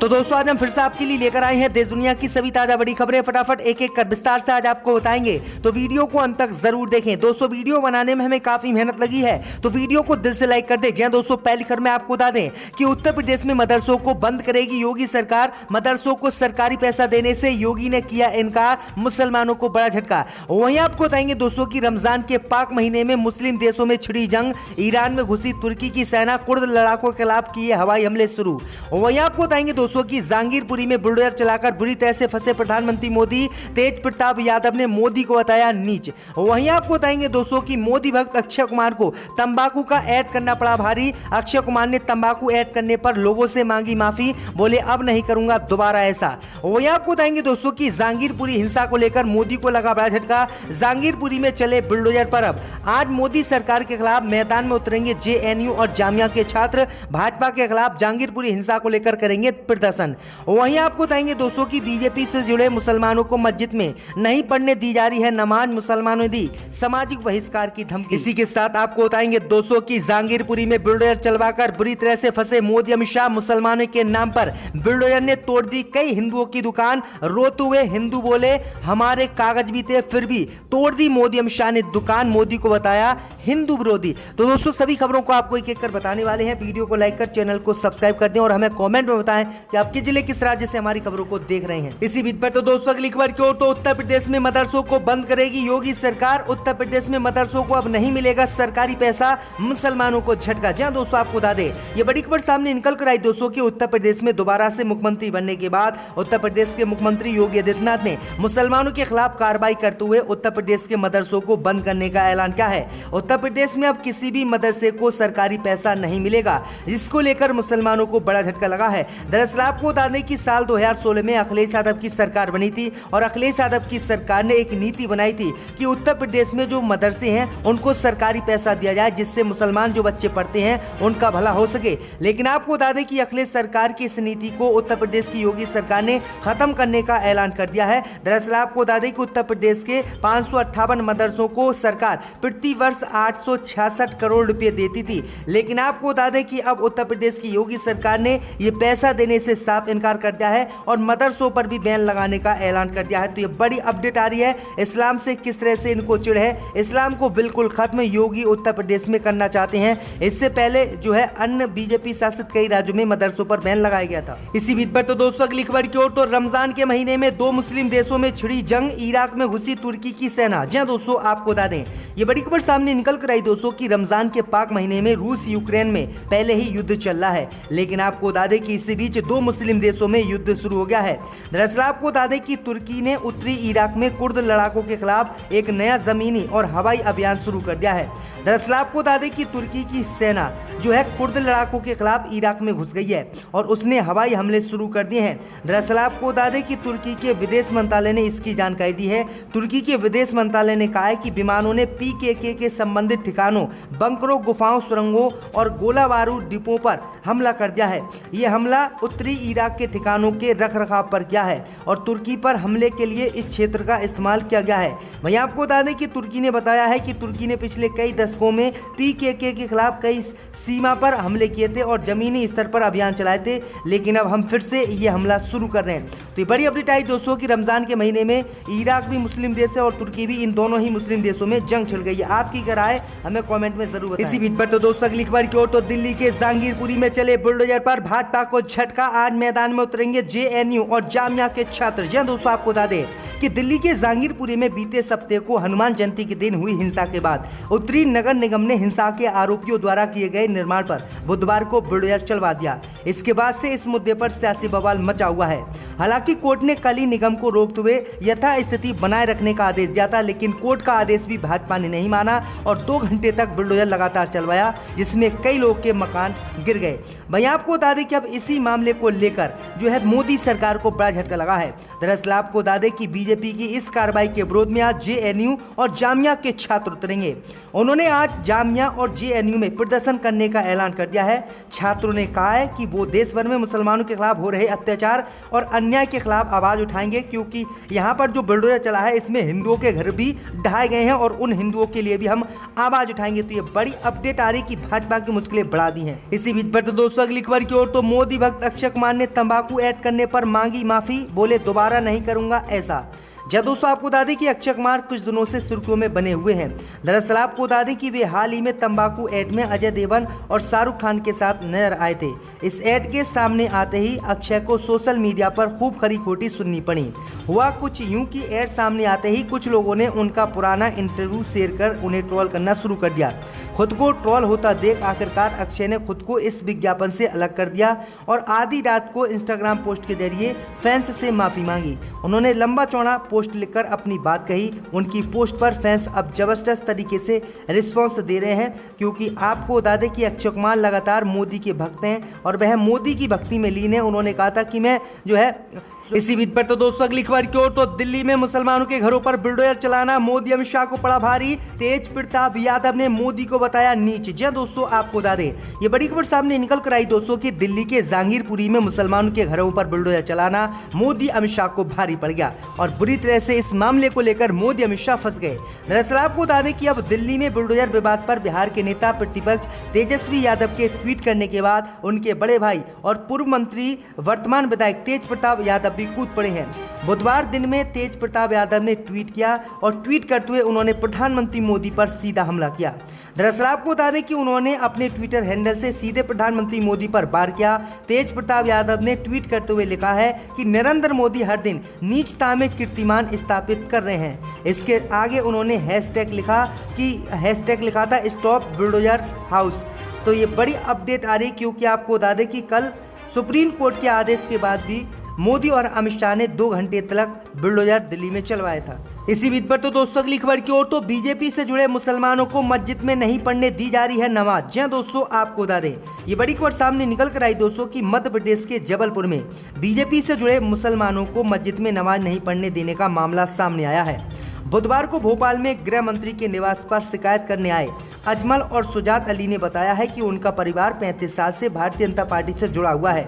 तो दोस्तों आज हम फिर से आपके लिए लेकर आए हैं देश दुनिया की सभी ताजा बड़ी खबरें। फटाफट एक एक कर विस्तार से आज आपको बताएंगे, तो वीडियो को अंत तक जरूर देखें। दोस्तों वीडियो बनाने में हमें काफी मेहनत लगी है, तो वीडियो को दिल से लाइक कर दें। जी दोस्तों, पहली खबर में आपको बता दें कि उत्तर प्रदेश में मदरसों को बंद करेगी योगी सरकार। मदरसों को सरकारी पैसा देने से योगी ने किया इनकार, मुसलमानों को बड़ा झटका। वहीं आपको बताएंगे दोस्तों की रमजान के पाक महीने में मुस्लिम देशों में छिड़ी जंग, ईरान में घुसी तुर्की की सेना, कुर्द लड़ाकों के खिलाफ किए हवाई हमले शुरू। वहीं आपको बताएंगे दोस्तों की जहांगीरपुरी में बुलडोजर चलाकर बुरी तरह से फंसे प्रधानमंत्री मोदी, तेज प्रताप यादव ने मोदी को बताया नीच। वहीं आपको बताएंगे दोस्तों की मोदी भक्त अक्षय कुमार को तंबाकू का ऐड करना पड़ा भारी। अक्षय कुमार ने तंबाकू ऐड करने पर लोगों से मांगी माफी, बोले अब नहीं करूंगा दोबारा ऐसा। वहीं आपको बताएंगे दोस्तों की जहांगीरपुरी हिंसा को लेकर मोदी को लगा बड़ा झटका। जहांगीरपुरी में चले बुलडोजर पर अब आज मोदी सरकार के खिलाफ मैदान में उतरेंगे जेएनयू और जामिया के छात्र। भाजपा के खिलाफ जहांगीरपुरी हिंसा को लेकर करेंगे प्रदर्शन। वहीं आपको बताएंगे दोस्तों की बीजेपी से जुड़े मुसलमानों को मस्जिद में नहीं पढ़ने दी जा रही है नमाज, मुसलमानों ने दी सामाजिक बहिष्कार की धमकी। इसी के साथ आपको बताएंगे दोस्तों की जहांगीरपुरी में बुलडोजर चलवाकर बुरी तरह से फंसे मोदी अमित शाह। मुसलमानों के नाम पर बुलडोजर ने तोड़ दी कई हिंदुओं की दुकान। रोते हुए हिंदू बोले हमारे कागज भी थे फिर भी तोड़ दी मोदी अमित शाह ने दुकान, मोदी को बताया हिंदू विरोधी। तो दोस्तों सभी खबरों को आपको एक एक कर बताने वाले हैं। वीडियो को लाइक कर चैनल को सब्सक्राइब कर दें और हमें कमेंट में बताएं कि आपके जिले किस राज्य से हमारी खबरों को देख रहे हैं। इसी बीच पर तो दोस्तों अगली खबर की ओर, तो उत्तर प्रदेश में मदरसों को बंद करेगी योगी सरकार। उत्तर प्रदेश में मदरसों को अब नहीं मिलेगा सरकारी पैसा, मुसलमानों को झटका। जहां दोस्तों आपको बता दें ये बड़ी खबर सामने निकल कर आई दोस्तों की उत्तर प्रदेश में दोबारा से मुख्यमंत्री बनने के बाद उत्तर प्रदेश के मुख्यमंत्री योगी आदित्यनाथ ने मुसलमानों के खिलाफ कार्रवाई करते हुए उत्तर प्रदेश के मदरसों को बंद करने का ऐलान किया है। उत्तर प्रदेश में अब किसी भी मदरसे को सरकारी पैसा नहीं मिलेगा, जिसको लेकर मुसलमानों को बड़ा झटका लगा है। दरअसल आपको बता दें कि साल 2016 में अखिलेश यादव की सरकार बनी थी और अखिलेश यादव की सरकार ने एक नीति बनाई थी कि उत्तर प्रदेश में जो मदरसे हैं उनको सरकारी पैसा दिया जाए, जिससे मुसलमान जो बच्चे पढ़ते हैं उनका भला हो सके। लेकिन आपको बता दें कि अखिलेश सरकार की इस नीति को उत्तर प्रदेश की योगी सरकार ने खत्म करने का ऐलान कर दिया है। दरअसल आपको बता दें कि उत्तर प्रदेश के 558 मदरसों को सरकार प्रति वर्ष 866 करोड़ रुपए देती थी, लेकिन आपको बता दें कि अब उत्तर प्रदेश की योगी सरकार ने यह पैसा देने से साफ इनकार कर दिया है और मदरसों पर भी बैन लगाने का ऐलान कर दिया है। तो ये बड़ी अपडेट आ रही है। इस्लाम से किस तरह से इनको चिढ़ है, इस्लाम को बिल्कुल खत्म योगी उत्तर प्रदेश में करना चाहते हैं। इससे पहले जो है अन्य बीजेपी शासित कई राज्यों में मदरसों पर बैन लगाया गया था। इसी बीच पर तो दोस्तों अगली खबर की ओर, तो रमजान के महीने में दो मुस्लिम देशों में छिड़ी जंग, इराक में घुसी तुर्की की सेना। जी दोस्तों आपको बता दें ये बड़ी खबर सामने निकल कर आई दोस्तों की रमजान के पाक महीने में रूस यूक्रेन में पहले ही युद्ध चल रहा है, लेकिन आपको बता दें कि इसी बीच दो मुस्लिम देशों में युद्ध शुरू हो गया है। दरअसल आपको बता दें कि तुर्की ने उत्तरी इराक में कुर्द लड़ाकों के खिलाफ एक नया जमीनी और हवाई अभियान शुरू कर दिया है। दरअसल आपको बता दें कि तुर्की की सेना जो है कुर्द लड़ाकों के खिलाफ इराक में घुस गई है और उसने हवाई हमले शुरू कर दिए हैं। दरअसल आपको बता दें कि तुर्की के विदेश मंत्रालय ने इसकी जानकारी दी है। तुर्की के विदेश मंत्रालय ने कहा है कि विमानों ने पीकेके के संबंधित ठिकानों, बंकरों, गुफाओं, सुरंगों और गोला बारूद डिपों पर हमला कर दिया है। यह हमला उत्तरी इराक के ठिकानों के रखरखाव पर किया है और तुर्की पर हमले के लिए इस क्षेत्र का इस्तेमाल किया गया है। वहीं आपको बता दें कि तुर्की ने बताया है कि तुर्की ने पिछले कई दशकों में पीकेके के खिलाफ कई सीमा पर हमले किए थे और जमीनी स्तर पर अभियान चलाए थे, लेकिन अब हम फिर से ये हमला शुरू कर रहे हैं। तो ये बड़ी अपडेट आई दोस्तों कि रमजान के महीने में इराक भी मुस्लिम देश है और तुर्की भी, इन दोनों ही मुस्लिम देशों में जंग छिड़ गई है। आपकी क्या राय हमें कमेंट में जरूर बताएं। इसी बीच पर तो दोस्तों अगली खबर की ओर, तो दिल्ली के जहांगीरपुरी में चले बुलडोजर पर भाजपा को झटका। आज मैदान में उतरेंगे जेएनयू और जामिया के छात्र। जी दोस्तों आपको बता दें कि दिल्ली के जहांगीरपुरी में बीते सप्ताह को हनुमान जयंती के दिन हुई हिंसा के बाद उत्तरी नगर निगम ने हिंसा के आरोपियों द्वारा किए गए निर्माण पर बुधवार को बुलडोजर चलवा दिया। इसके बाद से इस मुद्दे पर सियासी बवाल मचा हुआ है। हालांकि कोर्ट ने कल ही निगम को रोकते हुए यथास्थिति बनाए रखने का आदेश दिया था, लेकिन कोर्ट का आदेश भी भाजपा ने नहीं माना और 2 घंटे तक बुलडोजर लगातार चलवाया, जिसमें कई लोग के मकान गिर गए। वहीं आपको बता दें कि अब इसी मामले को लेकर जो है मोदी सरकार को बड़ा झटका लगा है। दरअसल आपको बता दें कि बीजेपी की इस कार्रवाई के विरोध में आज जेएनयू और जामिया के छात्र उतरेंगे। उन्होंने आज जामिया और जेएनयू में प्रदर्शन करने का ऐलान कर दिया है। छात्रों ने कहा है कि वो देश भर में मुसलमानों के खिलाफ हो रहे अत्याचार और अन्याय के खिलाफ आवाज उठाएंगे, क्योंकि यहाँ पर जो बुलडोजर चला है इसमें हिंदुओं के घर भी ढहाए गए हैं और उन हिंदुओं के लिए भी हम आवाज उठाएंगे। तो ये बड़ी अपडेट आ रही कि भाजपा की मुश्किलें बढ़ा दी हैं। इसी बीच पर तो दोस्तों अगली खबर की ओर, तो मोदी भक्त अक्षय कुमार ने तंबाकू ऐड करने पर मांगी माफी, बोले दोबारा नहीं करूंगा ऐसा। जब दोस्तों आपको बता दें कि अक्षय कुमार कुछ दिनों से सुर्खियों में बने हुए हैं। दरअसल आपको बता दें कि वे हाल ही में तंबाकू ऐड में अजय देवगन और शाहरुख खान के साथ नजर आए थे। इस ऐड के सामने आते ही अक्षय को सोशल मीडिया पर खूब खरी खोटी सुननी पड़ी। हुआ कुछ यूं कि ऐड सामने आते ही कुछ लोगों ने उनका पुराना इंटरव्यू शेयर कर उन्हें ट्रोल करना शुरू कर दिया। खुद को ट्रोल होता देख आखिरकार अक्षय ने खुद को इस विज्ञापन से अलग कर दिया और आधी रात को इंस्टाग्राम पोस्ट के जरिए फैंस से माफी मांगी। उन्होंने लंबा चौड़ा पोस्ट लिखकर अपनी बात कही। उनकी पोस्ट पर फैंस अब जबरदस्त तरीके से रिस्पॉन्स दे रहे हैं, क्योंकि आपको बता दें कि अक्षय कुमार लगातार मोदी के भक्त हैं और वह मोदी की भक्ति में लीन है। उन्होंने कहा था कि मैं जो है इसी बीच पर तो दोस्तों अगली खबर की ओर, तो दिल्ली में मुसलमानों के घरों पर बुलडोजर चलाना मोदी अमित शाह को पड़ा भारी। तेज प्रताप यादव ने मोदी को बताया नीच। जी दोस्तों आपको बता दें ये बड़ी खबर सामने निकल कर आई दोस्तों कि दिल्ली के जहांगीरपुरी में मुसलमानों के घरों पर बुलडोजर चलाना मोदी अमित शाह को भारी पड़ गया और बुरी तरह से इस मामले को लेकर मोदी अमित शाह फंस गए। दरअसल आपको बता दें कि अब दिल्ली में बुलडोजर विवाद पर बिहार के नेता प्रतिपक्ष तेजस्वी यादव के ट्वीट करने के बाद उनके बड़े भाई और पूर्व मंत्री वर्तमान विधायक तेज प्रताप यादव भी कूद पड़े हैं। बुधवार दिन में तेज प्रताप यादव ने ट्वीट किया और ट्वीट करते हुए उन्होंने प्रधानमंत्री मोदी पर सीधा हमला किया। दरअसल आपको बता दें कि उन्होंने अपने ट्विटर हैंडल से सीधे प्रधानमंत्री मोदी पर वार किया। तेज प्रताप यादव ने ट्वीट करते हुए लिखा है कि नरेंद्र मोदी हर दिन नीचता में कीर्तिमान स्थापित कर रहे हैं। इसके आगे उन्होंने हैशटैग लिखा था स्टॉप बुलडोजर हाउस। तो ये बड़ी अपडेट आ रही क्योंकि आपको बता दें कि कल सुप्रीम कोर्ट के आदेश के बाद भी मोदी और अमित शाह ने 2 घंटे तक बुलडोजर दिल्ली में चलवाया था। इसी बीच पर तो दोस्तों अगली खबर की ओर, तो बीजेपी से जुड़े मुसलमानों को मस्जिद में नहीं पढ़ने दी जा रही है नमाज। जी दोस्तों आपको बता दें ये बड़ी खबर सामने निकल कर आई दोस्तों कि मध्य प्रदेश के जबलपुर में बीजेपी से जुड़े मुसलमानों को मस्जिद में नमाज नहीं पढ़ने देने का मामला सामने आया है। बुधवार को भोपाल में गृह मंत्री के निवास पर शिकायत करने आए अजमल और सुजात अली ने बताया है कि उनका परिवार 35 साल से भारतीय जनता पार्टी से जुड़ा हुआ है,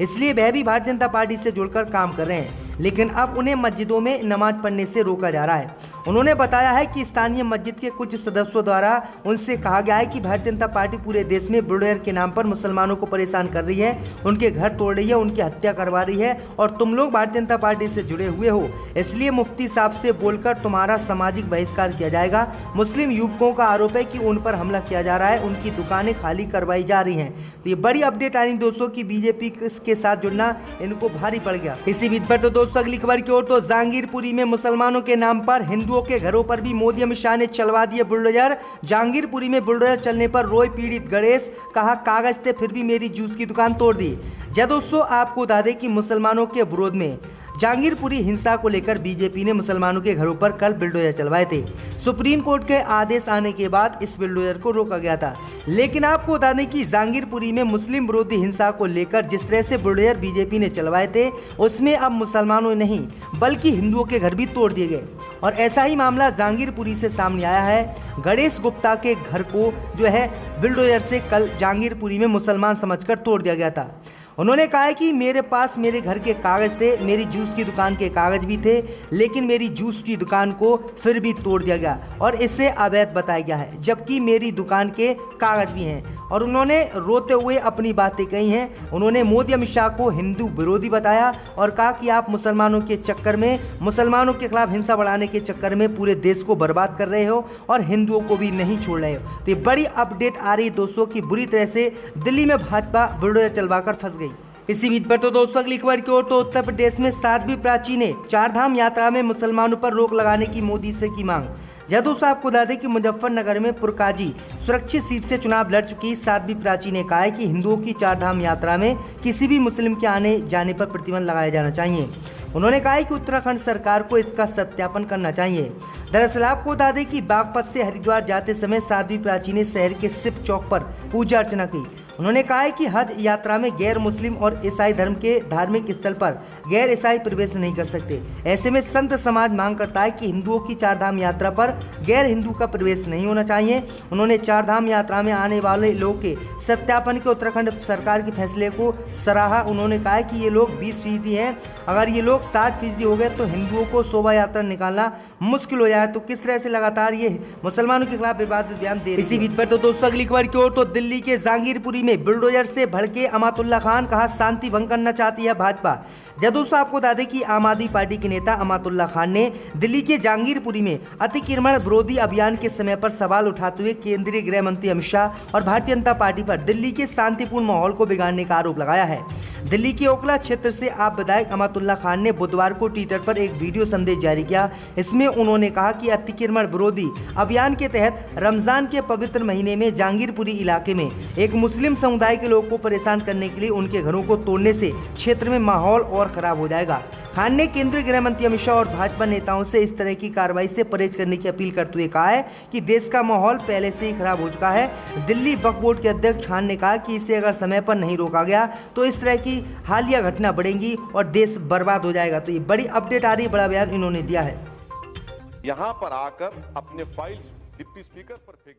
इसलिए वह भी भारतीय जनता पार्टी से जुड़कर काम कर रहे हैं, लेकिन अब उन्हें मस्जिदों में नमाज पढ़ने से रोका जा रहा है। उन्होंने बताया है कि स्थानीय मस्जिद के कुछ सदस्यों द्वारा उनसे कहा गया है कि भारतीय जनता पार्टी पूरे देश में बुलडोजर के नाम पर मुसलमानों को परेशान कर रही है, उनके घर तोड़ रही है, उनकी हत्या करवा रही है और तुम लोग भारतीय जनता पार्टी से जुड़े हुए हो, इसलिए मुफ्ती साहब से बोलकर तुम्हारा सामाजिक बहिष्कार किया जाएगा। मुस्लिम युवकों का आरोप है कि उन पर हमला किया जा रहा है, उनकी दुकानें खाली करवाई जा रही हैं। तो ये बड़ी अपडेट आ रही दोस्तों की बीजेपी के साथ जुड़ना इनको भारी पड़ गया। इसी बीच पर तो दोस्तों अगली खबर की ओर, तो जहांगीरपुरी में मुसलमानों के नाम पर हिंदुओं के घरों पर भी मोदी अमित शाह ने चलवा दिए बुलडोजर। जहांगीरपुरी में बुलडोजर चलने पर रोए पीड़ित गणेश, कहा कागज थे फिर भी मेरी जूस की दुकान तोड़ दी। जब दोस्तों आपको बता दें कि मुसलमानों के विरोध में जहांगीरपुरी हिंसा को लेकर बीजेपी ने मुसलमानों के घरों पर कल बुलडोजर चलवाए थे। सुप्रीम कोर्ट के आदेश आने के बाद इस बुलडोजर को रोका गया था, लेकिन आपको बता दें कि जहांगीरपुरी में मुस्लिम विरोधी हिंसा को लेकर जिस तरह से बुलडोजर बीजेपी ने चलवाए थे उसमें अब मुसलमानों नहीं बल्कि हिंदुओं के घर भी तोड़ दिए गए और ऐसा ही मामला जहांगीरपुरी से सामने आया है। गणेश गुप्ता के घर को जो है बुलडोजर से कल जहांगीरपुरी में मुसलमान समझकर तोड़ दिया गया था। उन्होंने कहा है कि मेरे पास मेरे घर के कागज़ थे, मेरी जूस की दुकान के कागज़ भी थे, लेकिन मेरी जूस की दुकान को फिर भी तोड़ दिया गया और इसे अवैध बताया गया है, जबकि मेरी दुकान के कागज़ भी हैं। और उन्होंने रोते हुए अपनी बातें कही हैं। उन्होंने मोदी अमित शाह को हिंदू विरोधी बताया और कहा कि आप मुसलमानों के चक्कर में, मुसलमानों के खिलाफ हिंसा बढ़ाने के चक्कर में पूरे देश को बर्बाद कर रहे हो और हिंदुओं को भी नहीं छोड़ रहे हो। तो ये बड़ी अपडेट आ रही दोस्तों की बुरी तरह से दिल्ली में भाजपा बुलडोजर चलवाकर फंस गई। इसी बीच पर तो दोस्तों अगली खबर की ओर, तो उत्तर प्रदेश में साध्वी प्राची ने 4 धाम यात्रा में मुसलमानों पर रोक लगाने की मोदी से की मांग। दोस्तों आपको बता दें कि मुजफ्फरनगर में पुरकाजी सुरक्षित सीट से चुनाव लड़ चुकी साध्वी प्राची ने कहा है कि हिंदुओं की 4 धाम यात्रा में किसी भी मुस्लिम के आने जाने पर प्रतिबंध लगाया जाना चाहिए। उन्होंने कहा है कि उत्तराखंड सरकार को इसका सत्यापन करना चाहिए। दरअसल आपको बता दें कि बागपत से हरिद्वार जाते समय साध्वी प्राची ने शहर के शिव चौक पर पूजा अर्चना की। उन्होंने कहा है कि हज यात्रा में गैर मुस्लिम और ईसाई धर्म के धार्मिक स्थल पर गैर ईसाई प्रवेश नहीं कर सकते। ऐसे में संत समाज मांग करता है कि हिंदुओं की चारधाम यात्रा पर गैर हिंदू का प्रवेश नहीं होना चाहिए। उन्होंने चारधाम यात्रा में आने वाले लोग के सत्यापन के उत्तराखंड सरकार के फैसले को सराहा। उन्होंने कहा कि ये लोग 20% हैं, अगर ये लोग 60% हो गए तो हिंदुओं को शोभा यात्रा निकालना मुश्किल हो जाए। तो किस तरह से लगातार ये मुसलमानों के खिलाफ विवादित बयान दे रही है। इसी बीच पर तो दोस्तों अगली खबर की ओर, तो दिल्ली के जहांगीरपुरी में बुलडोजर से भड़के अमातुल्ला खान, कहा शांति भंग करना चाहती है भाजपा। जदों आपको बता दें कि आम आदमी पार्टी के नेता अमातुल्ला खान ने दिल्ली के जहांगीरपुरी में अतिक्रमण विरोधी अभियान के समय पर सवाल उठाते हुए केंद्रीय गृह मंत्री अमित शाह और भारतीय जनता पार्टी पर दिल्ली के शांतिपूर्ण माहौल को बिगाड़ने का आरोप लगाया है। दिल्ली के ओखला क्षेत्र से आप विधायक अमातुल्ला खान ने बुधवार को ट्विटर पर एक वीडियो संदेश जारी किया। इसमें उन्होंने कहा कि अतिक्रमण विरोधी अभियान के तहत रमजान के पवित्र महीने में जहांगीरपुरी इलाके में एक मुस्लिम समुदाय के लोगों को परेशान करने के लिए उनके घरों को तोड़ने से क्षेत्र में माहौल और खराब हो जाएगा। खान ने केंद्रीय गृह मंत्री अमित शाह और भाजपा नेताओं से इस तरह की कार्रवाई से परहेज करने की अपील करते हुए कहा है कि देश का माहौल पहले से ही खराब हो चुका है। दिल्ली वक्फ बोर्ड के अध्यक्ष खान ने कहा कि इसे अगर समय पर नहीं रोका गया तो इस तरह की हालिया घटना बढ़ेंगी और देश बर्बाद हो जाएगा। तो ये बड़ी अपडेट आ रही है, बड़ा बयान इन्होंने दिया है। यहाँ पर आकर अपने फाइल डिप्टी स्पीकर पर फेंक